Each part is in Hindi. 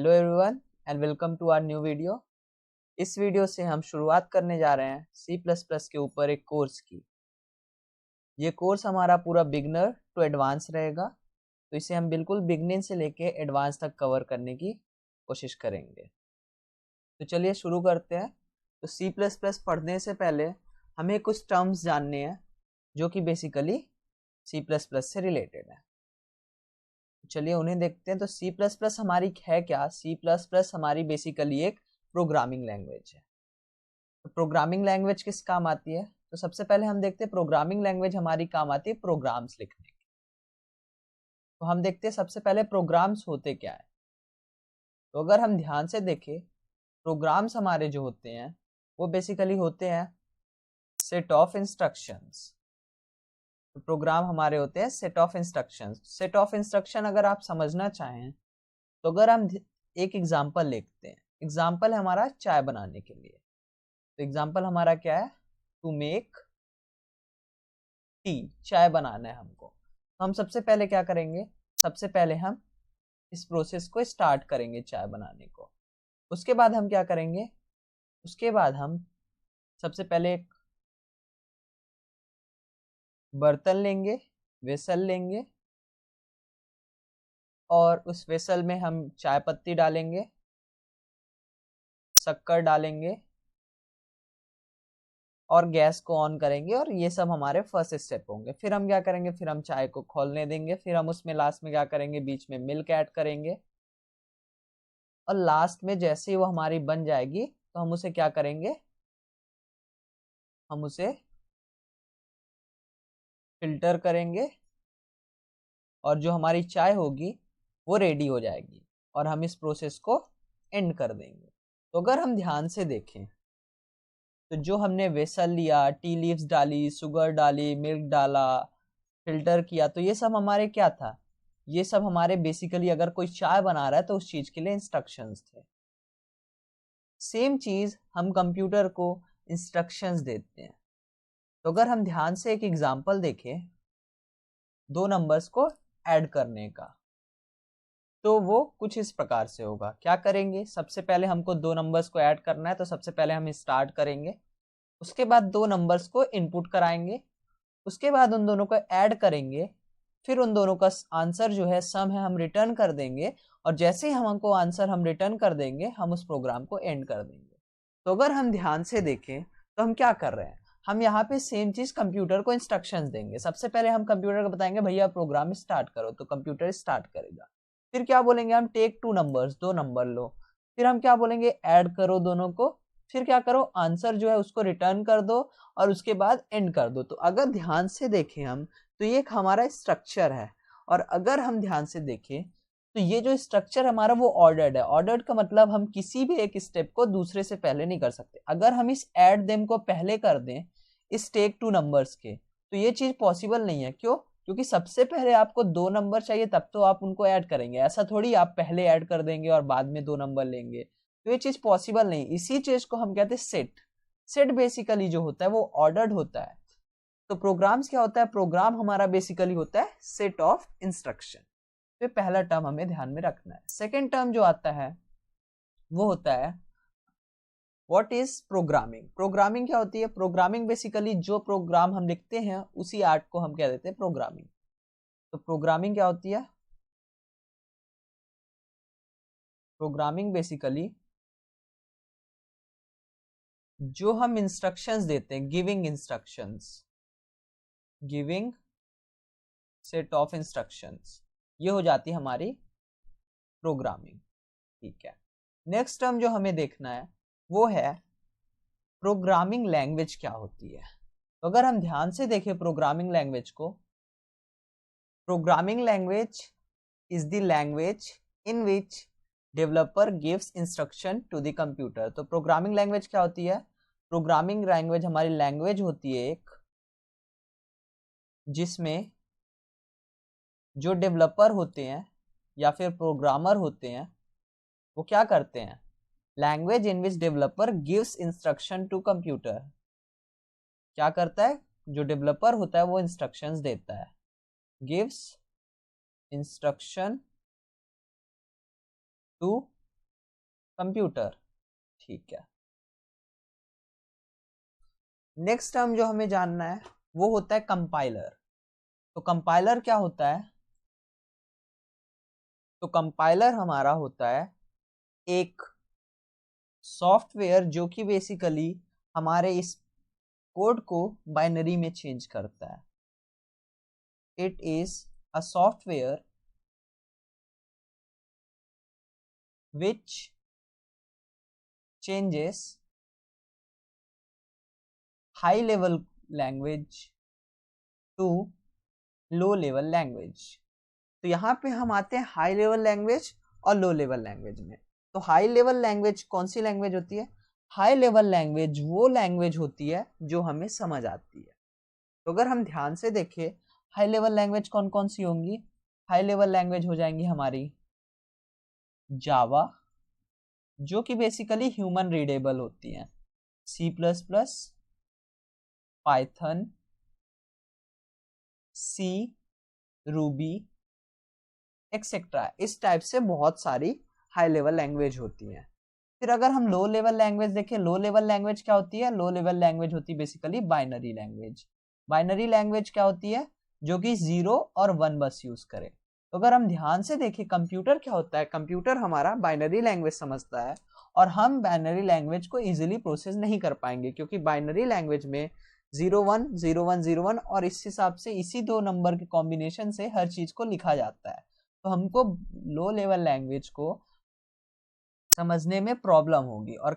Hello everyone and welcome to our new video. इस वीडियो से हम शुरुआत करने जा रहे हैं C++ के ऊपर एक कोर्स की। ये कोर्स हमारा पूरा बिगनर टू एडवांस रहेगा, तो इसे हम बिल्कुल बिगनिंग से लेके एडवांस तक कवर करने की कोशिश करेंगे। तो चलिए शुरू करते हैं। तो C++ पढ़ने से पहले हमें कुछ टर्म्स जानने हैं जो कि बेसिकली C++ से रिलेटेड है। चलिए उन्हें देखते हैं। तो C++ हमारी है क्या? C++ हमारी बेसिकली एक प्रोग्रामिंग लैंग्वेज है। तो प्रोग्रामिंग लैंग्वेज किस काम आती है? तो सबसे पहले हम देखते हैं प्रोग्रामिंग लैंग्वेज हमारी काम आती है प्रोग्राम्स लिखने की। तो हम देखते हैं सबसे पहले प्रोग्राम्स होते क्या है। तो अगर हम ध्यान से देखें, प्रोग्राम्स हमारे जो होते हैं वो बेसिकली होते हैं सेट ऑफ इंस्ट्रक्शंस। तो प्रोग्राम हमारे होते हैं set of instructions. Set of instruction अगर आप समझना चाहें तो अगर हम एक एग्जाम्पल लिखते हैं, एग्जाम्पल है हमारा चाय बनाने के लिए। तो एग्जाम्पल हमारा क्या है? टू मेक टी, चाय बनाना है हमको। तो हम सबसे पहले क्या करेंगे? सबसे पहले हम इस प्रोसेस को स्टार्ट करेंगे चाय बनाने को। उसके बाद हम क्या करेंगे? उसके बाद हम सबसे पहले एक बर्तन लेंगे, वेसल लेंगे, और उस वेसल में हम चाय पत्ती डालेंगे, शक्कर डालेंगे और गैस को ऑन करेंगे, और ये सब हमारे फर्स्ट स्टेप होंगे। फिर हम क्या करेंगे? फिर हम चाय को खोलने देंगे, फिर हम उसमें लास्ट में क्या करेंगे? बीच में मिल्क ऐड करेंगे, और लास्ट में जैसे ही वो हमारी बन जाएगी तो हम उसे क्या करेंगे? हम उसे फिल्टर करेंगे, और जो हमारी चाय होगी वो रेडी हो जाएगी, और हम इस प्रोसेस को एंड कर देंगे। तो अगर हम ध्यान से देखें तो जो हमने वेसल लिया, टी लीव्स डाली, शुगर डाली, मिल्क डाला, फिल्टर किया, तो ये सब हमारे क्या था? ये सब हमारे बेसिकली अगर कोई चाय बना रहा है तो उस चीज के लिए इंस्ट्रक्शंस थे। सेम चीज हम कंप्यूटर को इंस्ट्रक्शंस देते हैं। तो अगर हम ध्यान से एक एग्जांपल देखें दो नंबर्स को ऐड करने का, तो वो कुछ इस प्रकार से होगा। क्या करेंगे? सबसे पहले हमको दो नंबर्स को ऐड करना है, तो सबसे पहले हम स्टार्ट करेंगे। उसके बाद दो नंबर्स को इनपुट कराएंगे, उसके बाद उन दोनों को ऐड करेंगे, फिर उन दोनों का आंसर जो है सम है हम रिटर्न कर देंगे, और जैसे ही हमको आंसर हम रिटर्न कर देंगे हम उस प्रोग्राम को एंड कर देंगे। तो अगर हम ध्यान से देखें तो हम क्या कर रहे हैं? हम यहाँ पे सेम चीज कंप्यूटर को इंस्ट्रक्शंस देंगे। सबसे पहले हम कंप्यूटर को बताएंगे भैया प्रोग्राम स्टार्ट करो, तो कंप्यूटर स्टार्ट करेगा। फिर क्या बोलेंगे? हम टेक टू नंबर्स, दो नंबर लो। फिर हम क्या बोलेंगे? ऐड करो दोनों को। फिर क्या करो? आंसर जो है उसको रिटर्न कर दो, और उसके बाद एंड कर दो। तो अगर ध्यान से देखें हम, तो ये एक हमारा स्ट्रक्चर है। और अगर हम ध्यान से देखें तो ये जो स्ट्रक्चर हमारा वो ऑर्डर्ड है। ऑर्डर्ड का मतलब हम किसी भी एक स्टेप को दूसरे से पहले नहीं कर सकते। अगर हम इस ऐड देम को पहले कर दें इस टेक टू नंबर्स के, तो ये चीज पॉसिबल नहीं है। क्यों? क्योंकि सबसे पहले आपको दो नंबर चाहिए, तब तो आप उनको ऐड करेंगे। ऐसा थोड़ी आप पहले ऐड कर देंगे और बाद में दो नंबर लेंगे, तो ये चीज पॉसिबल नहीं। इसी चीज को हम कहते हैं सेट। सेट बेसिकली जो होता है वो ऑर्डर्ड होता है। तो प्रोग्राम्स क्या होता है? प्रोग्राम हमारा बेसिकली होता है सेट ऑफ इंस्ट्रक्शन। तो पहला टर्म हमें ध्यान में रखना है। सेकेंड टर्म जो आता है वो होता है व्हाट इज प्रोग्रामिंग। प्रोग्रामिंग क्या होती है? प्रोग्रामिंग बेसिकली जो प्रोग्राम हम लिखते हैं उसी आर्ट को हम कह देते हैं प्रोग्रामिंग। तो प्रोग्रामिंग क्या होती है? प्रोग्रामिंग बेसिकली जो हम इंस्ट्रक्शंस देते हैं, giving instructions, giving set of instructions, ये हो जाती है हमारी प्रोग्रामिंग। ठीक है। नेक्स्ट टर्म जो हमें देखना है वो है प्रोग्रामिंग लैंग्वेज क्या होती है। तो अगर हम ध्यान से देखें प्रोग्रामिंग लैंग्वेज को, programming language is the language in which developer gives instruction to the computer. तो प्रोग्रामिंग लैंग्वेज क्या होती है? प्रोग्रामिंग लैंग्वेज हमारी लैंग्वेज होती है एक जिसमें जो डेवलपर होते हैं या फिर प्रोग्रामर होते हैं वो क्या करते हैं? Language in which developer gives instruction to computer. क्या करता है? जो डेवलपर होता है वो इंस्ट्रक्शंस देता है, गिव्स इंस्ट्रक्शन टू कंप्यूटर। ठीक है, नेक्स्ट टर्म जो हमें जानना है वो होता है कंपाइलर। तो कंपाइलर क्या होता है? तो कंपाइलर हमारा होता है एक सॉफ्टवेयर जो कि बेसिकली हमारे इस कोड को बाइनरी में चेंज करता है। It is a software which changes high level language to low level language. तो यहाँ पे हम आते हैं हाई लेवल लैंग्वेज और लो लेवल लैंग्वेज में। तो हाई लेवल लैंग्वेज कौन सी लैंग्वेज होती है? हाई लेवल लैंग्वेज वो लैंग्वेज होती है जो हमें समझ आती है। तो अगर हम ध्यान से देखें हाई लेवल लैंग्वेज कौन कौन सी होंगी? हाई लेवल लैंग्वेज हो जाएंगी हमारी जावा, जो कि बेसिकली ह्यूमन रीडेबल होती हैं, C++, पाइथन, सी, रूबी एक्सेट्रा। इस टाइप से बहुत सारी हाई लेवल लैंग्वेज होती हैं। फिर अगर हम लो लेवल लैंग्वेज देखें, लो लेवल लैंग्वेज क्या होती है? लो लेवल लैंग्वेज होती है basically binary language. Binary language क्या होती है? जो कि 0 और 1 बस यूज करे। तो अगर हम ध्यान से देखें कंप्यूटर क्या होता है? कंप्यूटर हमारा बाइनरी लैंग्वेज समझता है और हम बाइनरी लैंग्वेज को इजीली प्रोसेस नहीं कर पाएंगे, क्योंकि बाइनरी लैंग्वेज में 01 01 01 और इस हिसाब से इसी दो नंबर के कॉम्बिनेशन से हर चीज को लिखा जाता है। तो हमको लो लेवल लैंग्वेज को समझने में प्रॉब्लम होगी और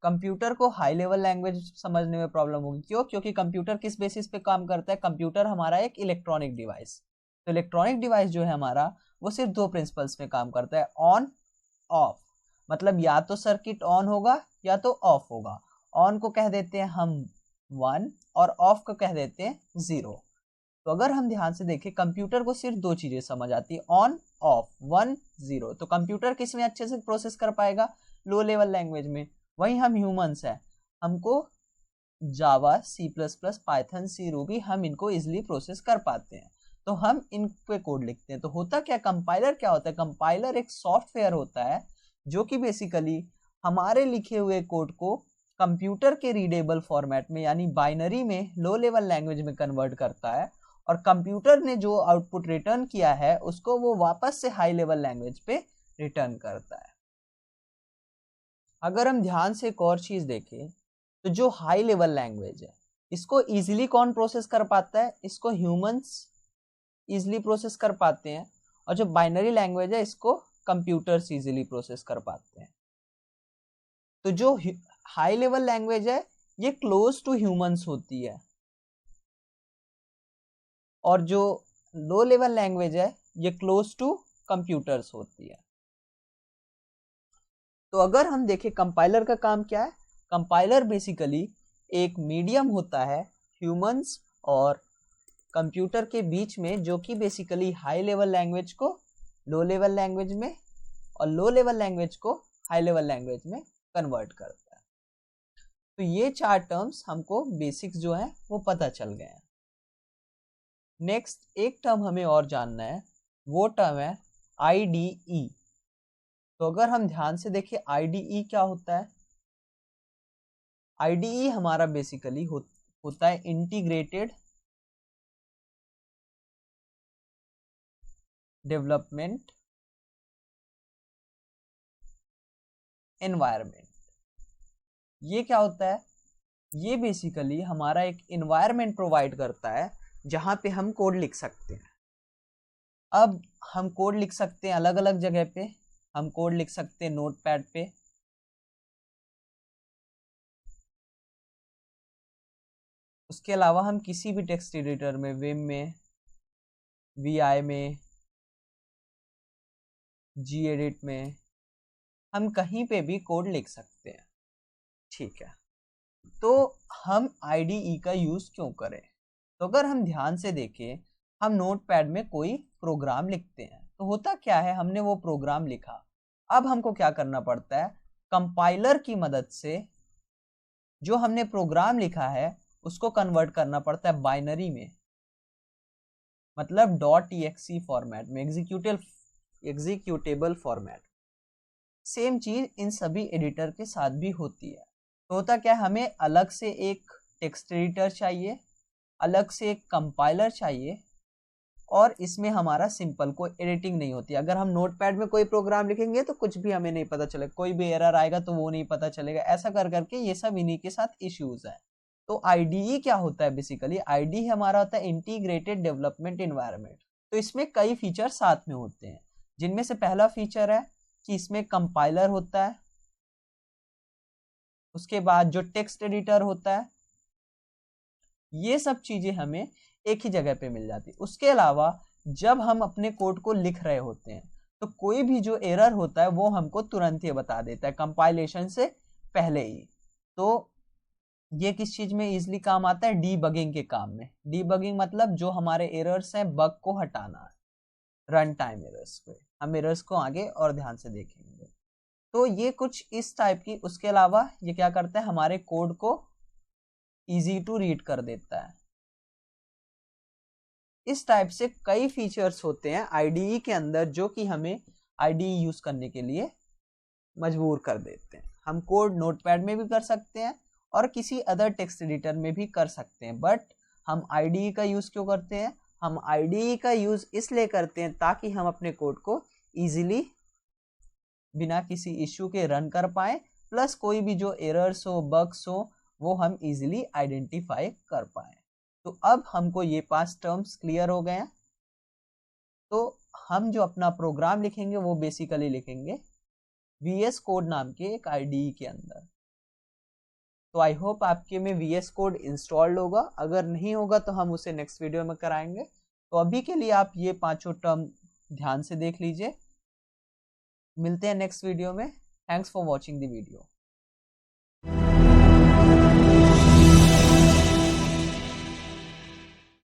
कंप्यूटर को हाई लेवल लैंग्वेज समझने में प्रॉब्लम होगी। क्यों? क्योंकि कंप्यूटर किस बेसिस पे काम करता है? कंप्यूटर हमारा एक इलेक्ट्रॉनिक डिवाइस। तो इलेक्ट्रॉनिक डिवाइस जो है हमारा वो सिर्फ दो प्रिंसिपल्स पे काम करता है, ऑन ऑफ। मतलब या तो सर्किट ऑन होगा या तो ऑफ होगा। ऑन को कह देते हैं हम 1 और ऑफ को कह देते हैं 0। तो अगर हम ध्यान से देखें कंप्यूटर को सिर्फ दो चीजें समझ आती है, ऑन ऑफ, 1 0। तो कंप्यूटर किस में अच्छे से प्रोसेस कर पाएगा? लो लेवल लैंग्वेज में। वही हम ह्यूमंस हैं, हमको जावा, C++, पाइथन, सी, रूबी हम इनको इजिली प्रोसेस कर पाते हैं, तो हम इन पे कोड लिखते हैं। तो होता क्या, कंपाइलर क्या होता है? कंपाइलर एक सॉफ्टवेयर होता है जो कि बेसिकली हमारे लिखे हुए कोड को कंप्यूटर के रीडेबल फॉर्मेट में यानी बाइनरी में लो लेवल लैंग्वेज में कन्वर्ट करता है, और कंप्यूटर ने जो आउटपुट रिटर्न किया है उसको वो वापस से हाई लेवल लैंग्वेज पे रिटर्न करता है। अगर हम ध्यान से एक और चीज देखें तो जो हाई लेवल लैंग्वेज है इसको इजीली कौन प्रोसेस कर पाता है? इसको ह्यूमंस इजीली प्रोसेस कर पाते हैं, और जो बाइनरी लैंग्वेज है इसको कंप्यूटर्स इजीली प्रोसेस कर पाते हैं। तो जो हाई लेवल लैंग्वेज है ये क्लोज टू ह्यूमंस होती है, और जो लो लेवल लैंग्वेज है ये क्लोज टू कंप्यूटर्स होती है। तो अगर हम देखें कंपाइलर का काम क्या है? कंपाइलर बेसिकली एक मीडियम होता है ह्यूमंस और कंप्यूटर के बीच में, जो कि बेसिकली हाई लेवल लैंग्वेज को लो लेवल लैंग्वेज में और लो लेवल लैंग्वेज को हाई लेवल लैंग्वेज में कन्वर्ट करता है। तो ये चार टर्म्स हमको बेसिक्स जो है वो पता चल गए हैं। नेक्स्ट एक टर्म हमें और जानना है, वो टर्म है IDE। तो अगर हम ध्यान से देखें IDE क्या होता है? IDE हमारा बेसिकली होता है इंटीग्रेटेड डेवलपमेंट एनवायरनमेंट। ये क्या होता है? ये बेसिकली हमारा एक एनवायरनमेंट प्रोवाइड करता है जहां पे हम कोड लिख सकते हैं। अब हम कोड लिख सकते हैं अलग अलग जगह पे। हम कोड लिख सकते हैं नोटपैड पे, उसके अलावा हम किसी भी टेक्स्ट एडिटर में, विम में, VI में, Gedit में, हम कहीं पे भी कोड लिख सकते हैं। ठीक है, तो हम IDE का यूज क्यों करें? तो अगर हम ध्यान से देखें हम नोटपैड में कोई प्रोग्राम लिखते हैं तो होता क्या है, हमने वो प्रोग्राम लिखा, अब हमको क्या करना पड़ता है? कंपाइलर की मदद से जो हमने प्रोग्राम लिखा है उसको कन्वर्ट करना पड़ता है बाइनरी में, मतलब .exe फॉर्मेट में, एग्जीक्यूटेबल फॉर्मेट। सेम चीज इन सभी एडिटर के साथ भी होती है। तो होता क्या है, हमें अलग से एक टेक्स्ट एडिटर चाहिए, अलग से एक कंपाइलर चाहिए, और इसमें हमारा सिंपल कोई एडिटिंग नहीं होती। अगर हम नोटपैड में कोई प्रोग्राम लिखेंगे तो कुछ भी हमें नहीं पता चलेगा, कोई भी एरर आएगा तो वो नहीं पता चलेगा। ऐसा कर करके ये सब इन्हीं के साथ इश्यूज है। तो आईडीई क्या होता है, बेसिकली आईडीई हमारा होता है इंटीग्रेटेड डेवलपमेंट एनवायरनमेंट। तो इसमें कई फीचर साथ में होते हैं, जिनमें से पहला फीचर है कि इसमें कंपाइलर होता है, उसके बाद जो टेक्स्ट एडिटर होता है, ये सब चीजें हमें एक ही जगह पे मिल जाती है। उसके अलावा जब हम अपने कोड को लिख रहे होते हैं तो कोई भी जो एरर होता है वो हमको तुरंत ही बता देता है कंपाइलेशन से पहले ही। तो ये किस चीज में इजिली काम आता है, डीबगिंग के काम में। डीबगिंग मतलब जो हमारे एरर्स हैं, बग को हटाना है, रन टाइम एरर्स पे। हम एरर्स को आगे और ध्यान से देखेंगे। तो ये कुछ इस टाइप की। उसके अलावा ये क्या करता है, हमारे कोड को इजी टू रीड कर देता है। इस टाइप से कई फीचर्स होते हैं आईडीई के अंदर जो कि हमें आईडीई यूज करने के लिए मजबूर कर देते हैं। हम कोड नोटपैड में भी कर सकते हैं और किसी अदर टेक्स्ट एडिटर में भी कर सकते हैं, बट हम आईडीई का यूज क्यों करते हैं? हम आईडीई का यूज इसलिए करते हैं ताकि हम अपने कोड को इजीली बिना किसी इश्यू के रन कर पाए, प्लस कोई भी जो एरर्स हो, बग्स हो, वो हम इजीली आइडेंटिफाई कर पाए। तो अब हमको ये 5 टर्म्स क्लियर हो गए हैं। तो हम जो अपना प्रोग्राम लिखेंगे वो बेसिकली लिखेंगे VS कोड नाम के एक आईडीई के अंदर। तो आई होप आपके में VS कोड इंस्टॉल्ड होगा। अगर नहीं होगा तो हम उसे नेक्स्ट वीडियो में कराएंगे। तो अभी के लिए आप ये 5 टर्म ध्यान से देख लीजिए। मिलते हैं नेक्स्ट वीडियो में। Thanks for watching the video.